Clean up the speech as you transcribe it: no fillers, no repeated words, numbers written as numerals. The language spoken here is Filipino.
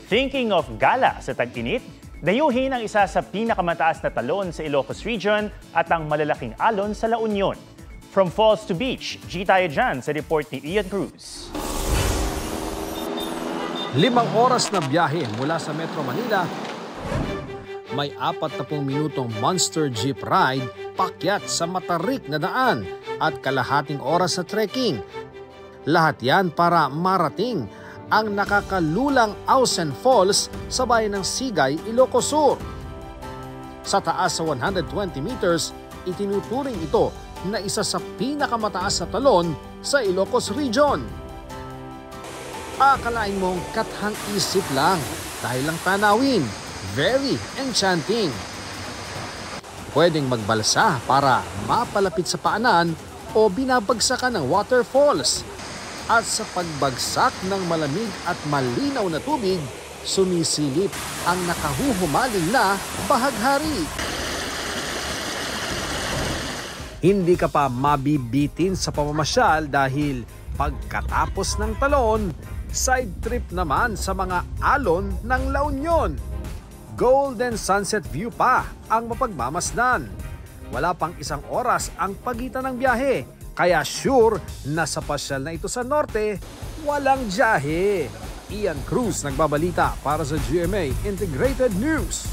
Thinking of gala sa tag-init? Dayuhin ang isa sa pinakamataas na talon sa Ilocos Region at ang malalaking alon sa La Union. From falls to beach, tayo dyan sa report ni Ian Cruz. 5 oras na biyahe mula sa Metro Manila, may 40 minutong monster jeep ride pakyat sa matarik na daan at kalahating oras sa trekking. Lahat yan para marating ang nakakalulang Ausen Falls sa bayan ng Sigay, Ilocos Sur. Sa taas sa 120 meters, itinuturing ito na isa sa pinakamataas na talon sa Ilocos Region. Akalain mong kathang isip lang dahil lang tanawin, very enchanting. Pwedeng magbalsa para mapalapit sa paanan o binabagsakan ng waterfalls. At sa pagbagsak ng malamig at malinaw na tubig, sumisilip ang nakahuhumaling na bahaghari. Hindi ka pa mabibitin sa pamamasyal dahil pagkatapos ng talon, side trip naman sa mga alon ng La Union. Golden sunset view pa ang mapagmamasdan. Wala pang 1 oras ang pagitan ng biyahe. Kaya sure na sa pasyal na ito sa norte, walang jahe. Ian Cruz nagbabalita para sa GMA Integrated News.